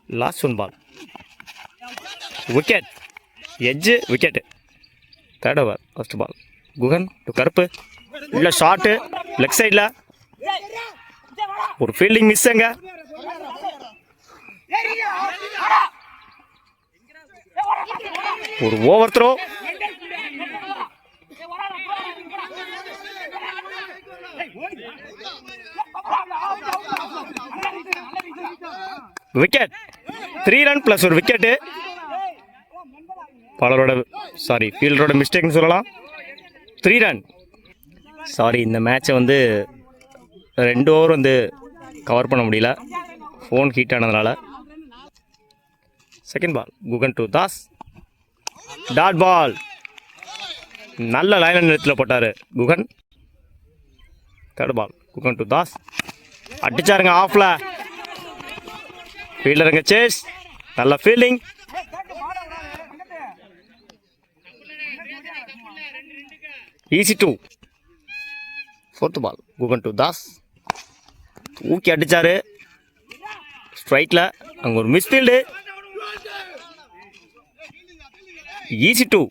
Last one ball. Wicket. Edge wicket. Third over first ball. Guhan to கருப்பு. இல்லை short leg சைடில். ஒரு fielding miss அங்க. ஒரு over throw. Wicket. 3 run plus ஒரு விக்கெட்டு. பாலரோட ஃபீல்டரோட மிஸ்டேக்னு சொல்லலாம். 3 ரன். இந்த மேட்சை வந்து 2 ஓவர் வந்து கவர் பண்ண முடியல, ஃபோன் ஹீட் ஆனதுனால. Second ball. Guhan to Das. Dot ball. நல்ல லைன் நிலத்தில் போட்டார் Guhan. Third ball. Guhan to Das. அடிச்சாருங்க ஆஃப்ல. ஃபீல்டருங்க சேஸ். நல்ல fielding. Easy 2. Fourth ball. Guhan to Das. ஊக்கி அடிச்சாரு ஸ்ட்ரைட்டில். அங்கே ஒரு misfield. Easy 2.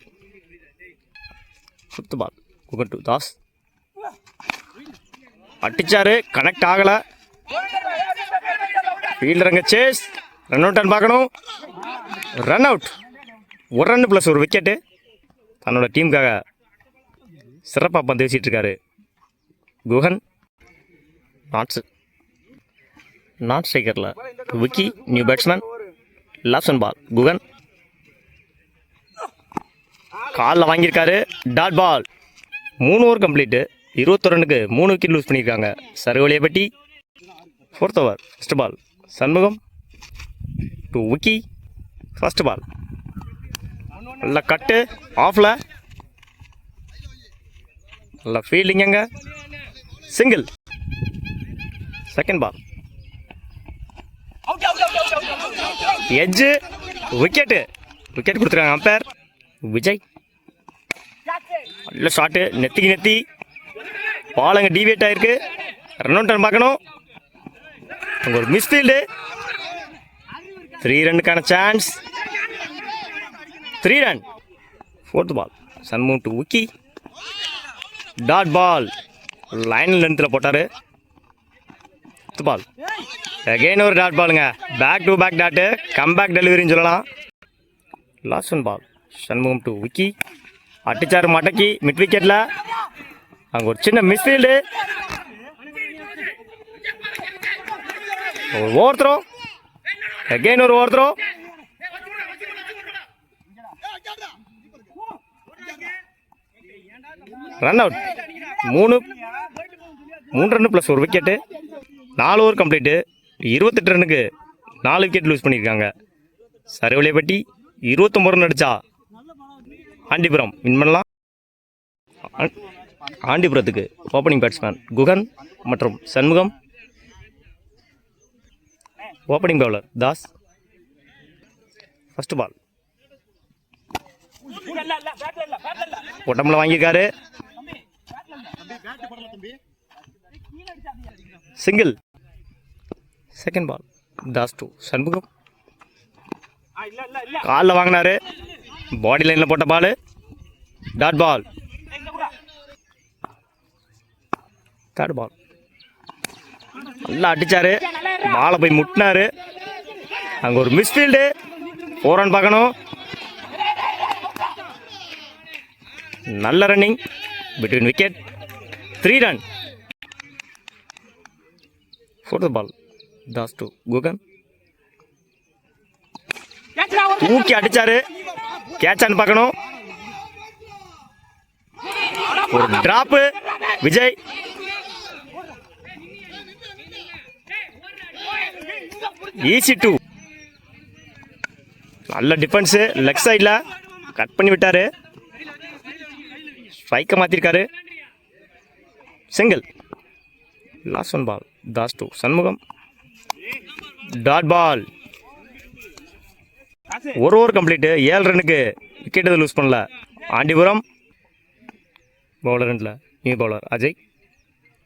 Fifth ball. Guhan to Das. அடிச்சாரு கனெக்ட் ஆகலை. ஃபீல்டருங்க சேஸ். ரன் அவுட் பார்க்கணும். Run out. 1 ரன் ப்ளஸ் ஒரு விக்கெட்டு. தன்னோட டீமுக்காக சிறப்பாக பந்து வீசிட்டு இருக்காரு குகன். நாட் ஸ்ட்ரைக்கரில் Vicky new batsman. Last one ball. Guhan காலில் வாங்கியிருக்காரு. டாட் பால். 3 ஓவர் கம்ப்ளீட்டு. 21 ரன்னுக்கு 3 விக்கெட் லூஸ் பண்ணியிருக்காங்க Sarvaliyapatti. Fourth over first ball. Shanmugam to Vicky. First ball. நல்ல கட்டு ஆஃபில். நல்ல ஃபீல்டிங் அங்கே. Single. Second ball. Edge wicket. Wicket கொடுத்துருக்காங்க அம்பையர் விஜய். நல்ல ஷாட்டு. நெத்திக்கு நெத்தி. பால் அங்கே டிவியேட் ஆகிருக்கு. ரன் அவுட் பார்க்கணும். அங்கே ஒரு மிஸ்ஃபீல்டு. 3 ரன்னுக்கான chance. 3 run. Fourth ball. Shanmugam to Vicky. Dot ball. Line லென்த்தில் போட்டார். Fifth ball. அகெயின் ஒரு டாட் பாலுங்க. Back to back dot. Comeback டெலிவரின்னு சொல்லலாம். Last one ball. Shanmugam to Vicky. அடிச்சாரு மடக்கி மிட் விக்கெட்டில். அங்கே ஒரு சின்ன மிஸ்ஃபீல்டு. ஒரு ஓவர் த்ரோ. அகெயின் ஒரு over throw. Run out. 3 run plus ஒரு விக்கெட்டு. 4 over complete. 28 ரன்னுக்கு 4 விக்கெட் லூஸ் பண்ணியிருக்காங்க சர்வலியப்பட்டி. 29 ரன் அடிச்சா ஆண்டிபுரம் வின் பண்ணலாம். ஆண்டிபுரத்துக்கு ஓப்பனிங் பேட்ஸ்மேன் குகன் மற்றும் Shanmugam. Opening bowler Das. First ball. உடம்புல வாங்கியிருக்காரு. Single. Second ball. Das to Shanmugam. காலில் வாங்கினாரு. பாடி லைனில் போட்ட பால். Dot ball. தேர்ட் பால். நல்லா அடிச்சாரு. பாலை போய் முட்டினாரு. அங்கே ஒரு மிஸ்ஃபீல்டு. 4 ரன் பார்க்கணும். நல்ல running between wicket. 3 run. Fourth ball. Das to Guhan. தூக்கி அடிச்சாரு. கேட்சான்னு பார்க்கணும். ஒரு டிராப்பு விஜய். ஈஸி 2. நல்ல டிஃபென்ஸு. லெக் சைடில் கட் பண்ணி விட்டார். ஸ்ட்ரைக்கை மாற்றிருக்காரு. Single. Last one ball. Das to Shanmugam. Dot ball. 1 over complete. 7 ரன்னுக்கு விக்கெட் எதுவும் லூஸ் பண்ணல ஆண்டிபுரம். பவுலர் ரெண்டில் new bowler Ajay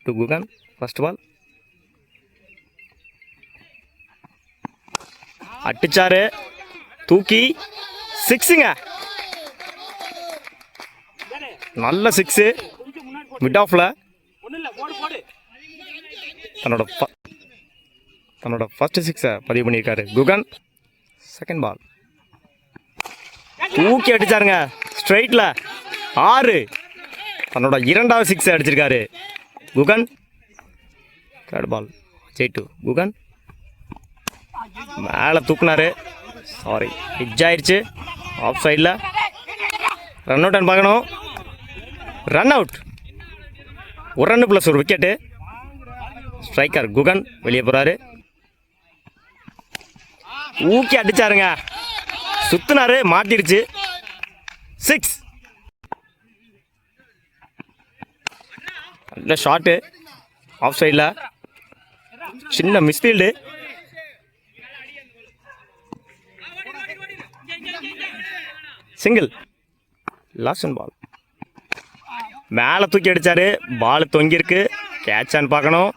to Guhan. First ball. அடிச்சாரு, தூக்கி சிக்ஸுங்க. நல்ல சிக்ஸு மிட் ஆஃபில் தன்னோட ஃபர்ஸ்ட் சிக்ஸை பதிவு பண்ணியிருக்காரு குகன். செகண்ட் பால் தூக்கி அடிச்சாருங்க ஸ்ட்ரைட்டில் 6. தன்னோட 2வது சிக்ஸை அடிச்சிருக்காரு குகன். தேர்ட் பால் ஜெயிட்டு குகன் மேலே தூக்குனாரு, சாரி ஹிட்ஜ் ஆயிடுச்சு ஆஃப் சைடில். ரன் அவுட் பார்க்கணும், ரன் அவுட். ஒரு ரன்னு ப்ளஸ் ஒரு விக்கெட்டு. ஸ்ட்ரைக்கர் குகன் வெளியே போகிறாரு, ஊக்கி அடிச்சாருங்க, சுத்தினாரு, மாட்டிருச்சு 6. நல்ல ஷாட்டு ஆஃப் சைடில், சின்ன மிஸ்ஃபீல்டு. சிங்கிள். லாஸ்ட் பால் மேலே தூக்கி அடித்தார், பால் தொங்கியிருக்கு, கேட்சான்னு பார்க்கணும்.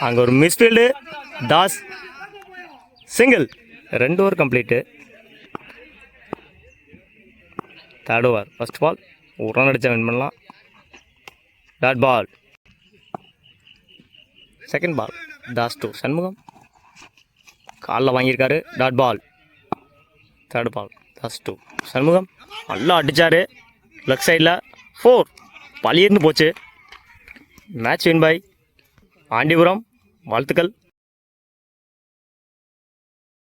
அங்கே ஒரு misfield. Das single. 2 over complete. Third over first ball ஒரு ரன் அடித்தா வின் பண்ணலாம். Dot ball. Second ball Das to Shanmugam, காலில் வாங்கியிருக்காரு, dot ball. Third ball Das to Shanmugam, நல்லா அடித்தார் லெஃப்ட் சைடில் 4. பழியிருந்து போச்சு. Match win by Andipuram. வாழ்த்துக்கள்.